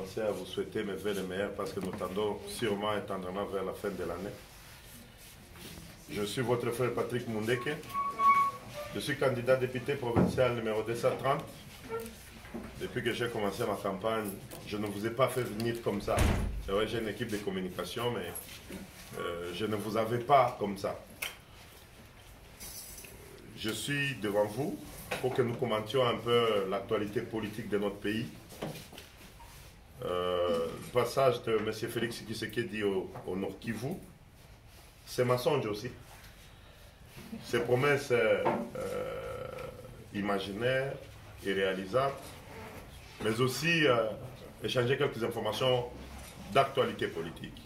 commencer à vous souhaiter mes vœux les meilleurs parce que nous tendons sûrement et tendrement vers la fin de l'année. Je suis votre frère Patrick Mundeke. Je suis candidat député provincial numéro 230. Depuis que j'ai commencé ma campagne, je ne vous ai pas fait venir comme ça. C'est vrai, j'ai une équipe de communication, mais je ne vous avais pas comme ça. Je suis devant vous pour que nous commentions un peu l'actualité politique de notre pays. Le passage de M. Félix Tshisekedi au Nord Kivu, c'est mensonge aussi. Ces promesses imaginaires, irréalisables, mais aussi échanger quelques informations d'actualité politique.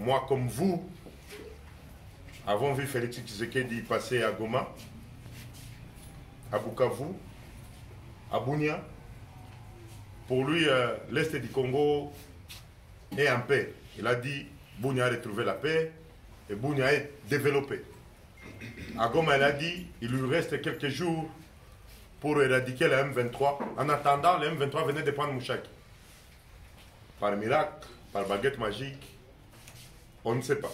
Moi, comme vous, avons vu Félix Tshisekedi passer à Goma, à Bukavu, à Bunia. Pour lui, l'Est du Congo est en paix. Il a dit Bunia a retrouvé la paix et Bunia est développé. À Goma, il a dit il lui reste quelques jours pour éradiquer le M23. En attendant, le M23 venait de prendre Mouchaki. Par miracle, par baguette magique, on ne sait pas.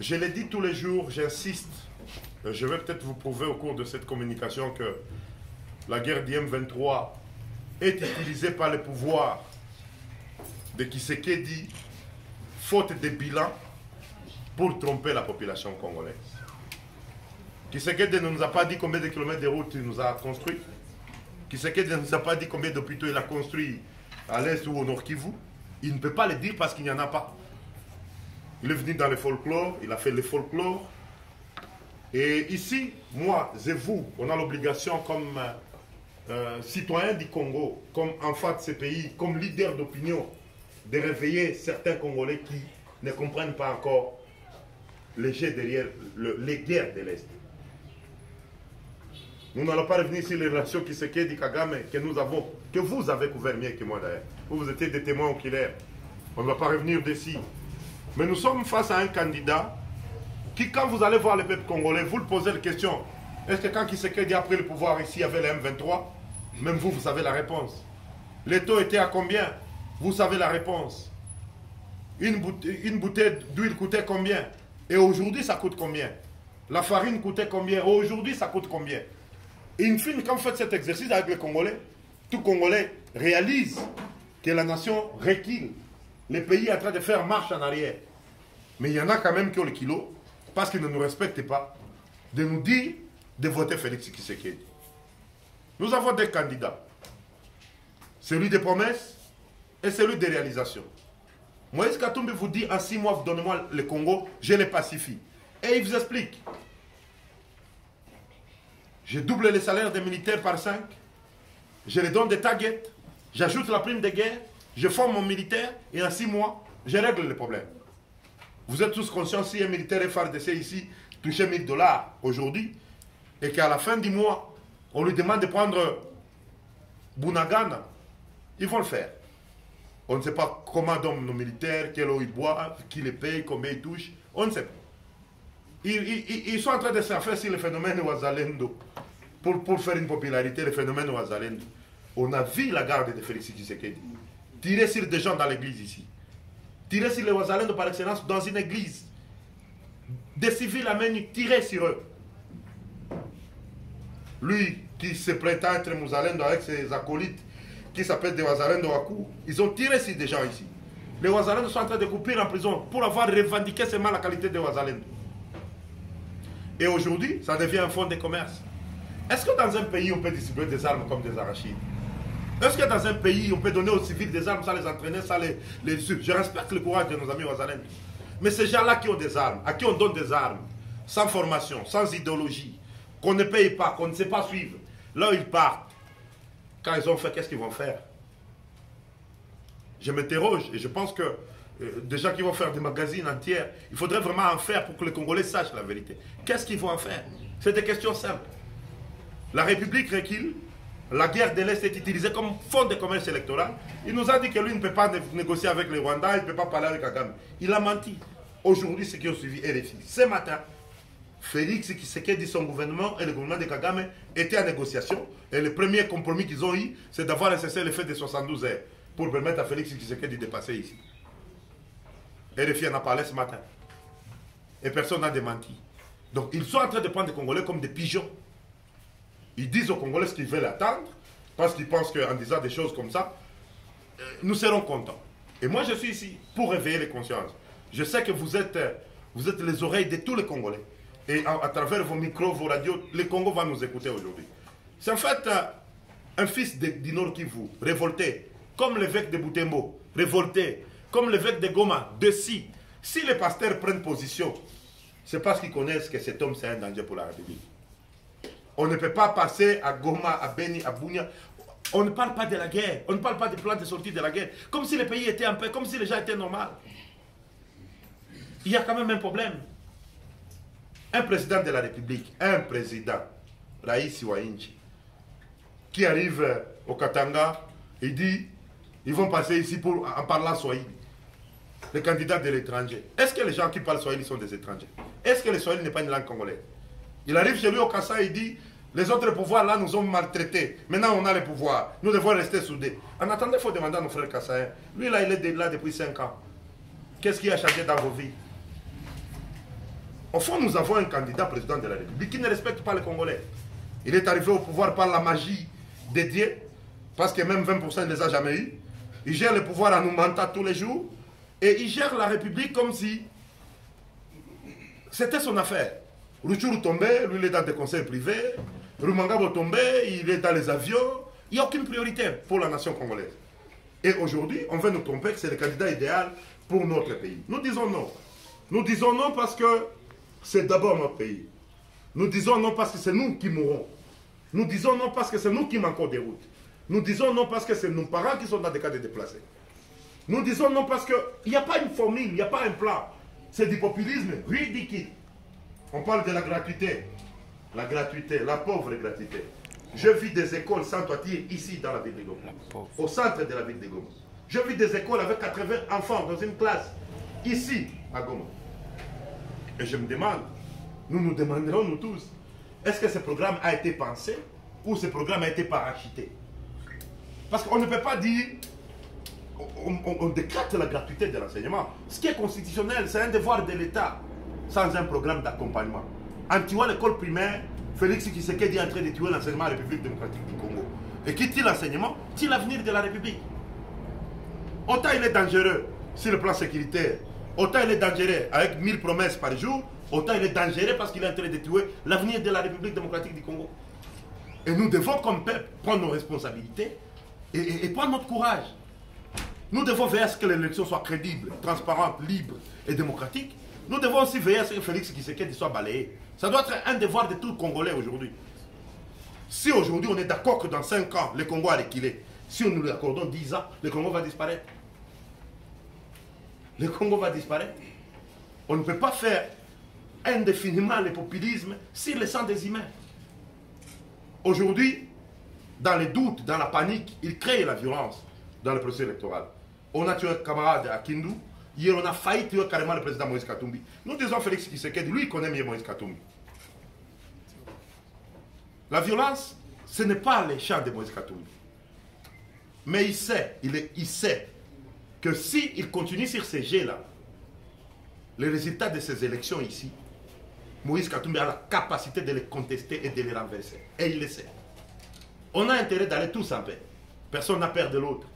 Je l'ai dit tous les jours, j'insiste. Je vais peut-être vous prouver au cours de cette communication que la guerre du M23 est utilisée par le pouvoir de Tshisekedi, faute de bilan, pour tromper la population congolaise. Tshisekedi ne nous a pas dit combien de kilomètres de route il nous a construit. Tshisekedi ne nous a pas dit combien d'hôpitaux il a construit à l'est ou au nord Kivu. Il ne peut pas le dire parce qu'il n'y en a pas. Il est venu dans le folklore, il a fait le folklore. Et ici, moi et vous, on a l'obligation comme citoyens du Congo, comme enfants de ce pays, comme leaders d'opinion, de réveiller certains Congolais qui ne comprennent pas encore les jets derrière les guerres de l'Est. Nous n'allons pas revenir sur les relations Tshisekedi Kagame que nous avons, que vous avez couvert mieux que moi d'ailleurs. Vous étiez des témoins oculaires. On ne va pas revenir dessus. Mais nous sommes face à un candidat qui, quand vous allez voir le peuple congolais, vous le posez la question. Est-ce que quand Tshisekedi a pris le pouvoir ici, il y avait le M23? Même vous, vous savez la réponse. Les taux étaient à combien? Vous savez la réponse. Une bouteille d'huile coûtait combien? Et aujourd'hui, ça coûte combien? La farine coûtait combien? Aujourd'hui, ça coûte combien? Et une fois, quand vous faites cet exercice avec les Congolais, tout Congolais réalise que la nation recule. Le pays est en train de faire marche en arrière. Mais il y en a quand même qui ont le kilo, parce qu'ils ne nous respectent pas, de nous dire de voter Félix Tshisekedi. Nous avons deux candidats. Celui des promesses et celui des réalisations. Moïse Katumbi vous dit en 6 mois, vous donnez-moi le Congo, je les pacifie. Et il vous explique. Je double les salaires des militaires par 5. Je les donne des targets. J'ajoute la prime de guerre. Je forme mon militaire et en 6 mois, je règle le problème. Vous êtes tous conscients si un militaire FARDC ici touchait 1000 $ aujourd'hui et qu'à la fin du mois, on lui demande de prendre Bunagana, ils vont le faire. On ne sait pas comment dorment nos militaires, quelle eau ils boivent, qui les paye, combien ils touchent. On ne sait pas. Ils sont en train de se faire sur le phénomène Ouazalendo pour faire une popularité, le phénomène Ouazalendo. On a vu la garde de Félix Tshisekedi tirer sur des gens dans l'église ici. Tirer sur les Ouazalendo par excellence dans une église. Des civils amènent tirer sur eux. Lui qui se prétend être Mouzalendo avec ses acolytes qui s'appellent des Ouazalendo Wakou, ils ont tiré sur des gens ici. Les Ouazalendo sont en train de couper en prison pour avoir revendiqué seulement la qualité des Ouazalendo. Et aujourd'hui, ça devient un fonds de commerce. Est-ce que dans un pays, on peut distribuer des armes comme des arachides? Est-ce que dans un pays, on peut donner aux civils des armes sans les entraîner, sans les... Je respecte le courage de nos amis Ouazalendo. Mais ces gens-là qui ont des armes, à qui on donne des armes, sans formation, sans idéologie, qu'on ne paye pas, qu'on ne sait pas suivre, là où ils partent, quand ils ont fait, qu'est-ce qu'ils vont faire? Je m'interroge et je pense que des gens qui vont faire des magazines entiers, il faudrait vraiment en faire pour que les Congolais sachent la vérité. Qu'est-ce qu'ils vont en faire? C'est des questions simples. La République recule, la guerre de l'Est est utilisée comme fonds de commerce électoral. Il nous a dit que lui ne peut pas négocier avec les Rwandais, il ne peut pas parler avec Kagame. Il a menti. Aujourd'hui, ceux qui ont suivi RFI, ce matin, Félix Tshisekedi, son gouvernement et le gouvernement de Kagame étaient en négociation. Et le premier compromis qu'ils ont eu, c'est d'avoir nécessaire le fait de 72 heures pour permettre à Félix Tshisekedi de passer ici. Et les filles en a parlé ce matin. Et personne n'a démenti. Donc ils sont en train de prendre les Congolais comme des pigeons. Ils disent aux Congolais ce qu'ils veulent attendre, parce qu'ils pensent qu'en disant des choses comme ça, nous serons contents. Et moi je suis ici pour réveiller les consciences. Je sais que vous êtes les oreilles de tous les Congolais. Et à travers vos micros, vos radios, le Congo va nous écouter aujourd'hui. C'est en fait un fils du Nord Kivu, révolté, comme l'évêque de Butembo, révolté, comme l'évêque de Goma, de si. Si les pasteurs prennent position, c'est parce qu'ils connaissent que cet homme c'est un danger pour la République. On ne peut pas passer à Goma, à Beni, à Bunia. On ne parle pas de la guerre, on ne parle pas du plan de sortie de la guerre, comme si les pays étaient en paix, comme si les gens étaient normaux. Il y a quand même un problème. Un président de la République, un président, Raïs Wainchi, qui arrive au Katanga et dit, ils vont passer ici en parlant Swahili. Les candidats de l'étranger. Est-ce que les gens qui parlent Swahili sont des étrangers? Est-ce que le Swahili n'est pas une langue congolaise? Il arrive chez lui au Kassa et dit, les autres pouvoirs là nous ont maltraités. Maintenant on a le pouvoir. Nous devons rester soudés. En attendant, il faut demander à nos frères Kassaïens. Lui là, il est là depuis 5 ans. Qu'est-ce qui a changé dans vos vies? Au fond, nous avons un candidat président de la République qui ne respecte pas les Congolais. Il est arrivé au pouvoir par la magie des dieux, parce que même 20% il ne les a jamais eu. Il gère le pouvoir en nous mentant tous les jours. Et il gère la République comme si c'était son affaire. Ruchuru tombé, lui il est dans des conseils privés. Rumangabo tombé, il est dans les avions. Il n'y a aucune priorité pour la nation congolaise. Et aujourd'hui, on veut nous tromper que c'est le candidat idéal pour notre pays. Nous disons non. Nous disons non parce que c'est d'abord notre pays. Nous disons non parce que c'est nous qui mourrons. Nous disons non parce que c'est nous qui manquons des routes. Nous disons non parce que c'est nos parents qui sont dans des cas de déplacés. Nous disons non parce qu'il n'y a pas une formule, il n'y a pas un plan. C'est du populisme ridicule. On parle de la gratuité. La gratuité, la pauvre gratuité. Je vis des écoles sans toiture ici dans la ville de Goma. Au centre de la ville de Goma. Je vis des écoles avec 80 enfants dans une classe. Ici, à Goma. Et je me demande, nous nous demanderons nous tous, est-ce que ce programme a été pensé ou ce programme a été parachuté? Parce qu'on ne peut pas dire, on décrète la gratuité de l'enseignement. Ce qui est constitutionnel, c'est un devoir de l'État, sans un programme d'accompagnement. En tuant l'école primaire, Félix Tshisekedi est en train de tuer l'enseignement à la République démocratique du Congo. Et qui tue l'enseignement, tue l'avenir de la République. Autant il est dangereux sur le plan sécuritaire, autant il est dangereux avec 1000 promesses par jour, autant il est dangereux parce qu'il est en train de tuer l'avenir de la République démocratique du Congo. Et nous devons, comme peuple, prendre nos responsabilités et prendre notre courage. Nous devons veiller à ce que l'élection soit crédible, transparente, libre et démocratique. Nous devons aussi veiller à ce que Félix Tshisekedi soit balayé. Ça doit être un devoir de tout Congolais aujourd'hui. Si aujourd'hui on est d'accord que dans 5 ans, le Congo a reculé, si nous lui accordons 10 ans, le Congo va disparaître. Le Congo va disparaître. On ne peut pas faire indéfiniment le populisme sur le sang des humains. Aujourd'hui, dans les doutes, dans la panique, il crée la violence dans le processus électoral. On a tué un camarade à Kindu. Hier, on a failli tuer carrément le président Moïse Katumbi. Nous disons Félix Tshisekedi, lui, il connaît mieux Moïse Katumbi. La violence, ce n'est pas les chants de Moïse Katumbi. Mais il sait que s'il continue sur ces jets-là, les résultats de ces élections ici, Moïse Katumbi a la capacité de les contester et de les renverser. Et il le sait. On a intérêt d'aller tous en paix. Personne n'a peur de l'autre.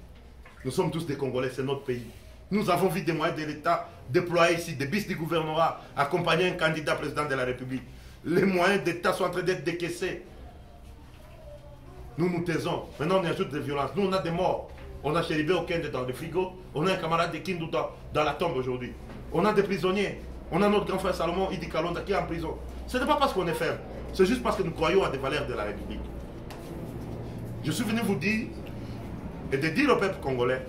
Nous sommes tous des Congolais, c'est notre pays. Nous avons vu des moyens de l'État déployés ici, des bis du gouvernorat, accompagner un candidat président de la République. Les moyens d'État sont en train d'être décaissés. Nous nous taisons. Maintenant, on ajoute des violences. Nous, on a des morts. On a Chéribé Okende dans le frigo. On a un camarade de Kindu dans la tombe aujourd'hui. On a des prisonniers. On a notre grand frère Salomon Idi Kalonda qui est en prison. Ce n'est pas parce qu'on est faible. C'est juste parce que nous croyons à des valeurs de la République. Je suis venu vous dire et de dire au peuple congolais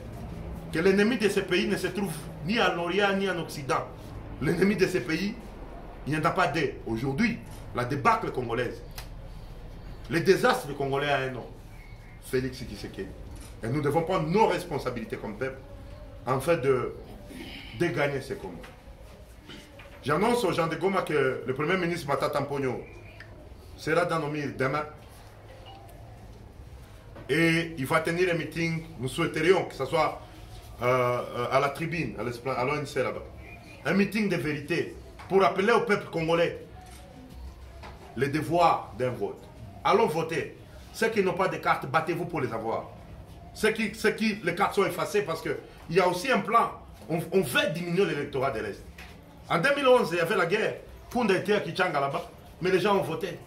que l'ennemi de ce pays ne se trouve ni à l'Orient ni en Occident. L'ennemi de ce pays, il n'y en a pas deux. Aujourd'hui, la débâcle congolaise, le désastre congolais a un nom, Félix Tshisekedi. Et nous devons prendre nos responsabilités comme peuple afin de gagner ce combat. J'annonce aux gens de Goma que le Premier ministre Matata Mponyo sera dans nos murs demain. Et il va tenir un meeting. Nous souhaiterions que ce soit à la tribune, à l'ONC là-bas. Un meeting de vérité pour rappeler au peuple congolais les devoirs d'un vote. Allons voter. Ceux qui n'ont pas de cartes, battez-vous pour les avoir. Ceux qui les cartes sont effacées parce qu'il y a aussi un plan. On veut diminuer l'électorat de l'Est. En 2011, il y avait la guerre. Funda était à Kichanga là-bas, mais les gens ont voté.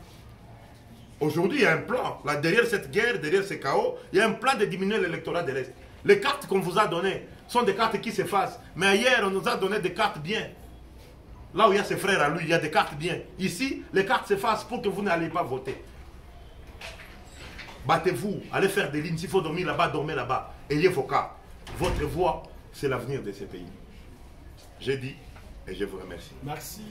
Aujourd'hui, il y a un plan. Là, derrière cette guerre, derrière ce chaos, il y a un plan de diminuer l'électorat de l'Est. Les cartes qu'on vous a données sont des cartes qui s'effacent. Mais ailleurs, on nous a donné des cartes bien. Là où il y a ses frères à lui, il y a des cartes bien. Ici, les cartes s'effacent pour que vous n'allez pas voter. Battez-vous, allez faire des lignes. S'il faut dormir là-bas, dormez là-bas. Ayez vos cartes. Votre voix, c'est l'avenir de ce pays. J'ai dit et je vous remercie. Merci.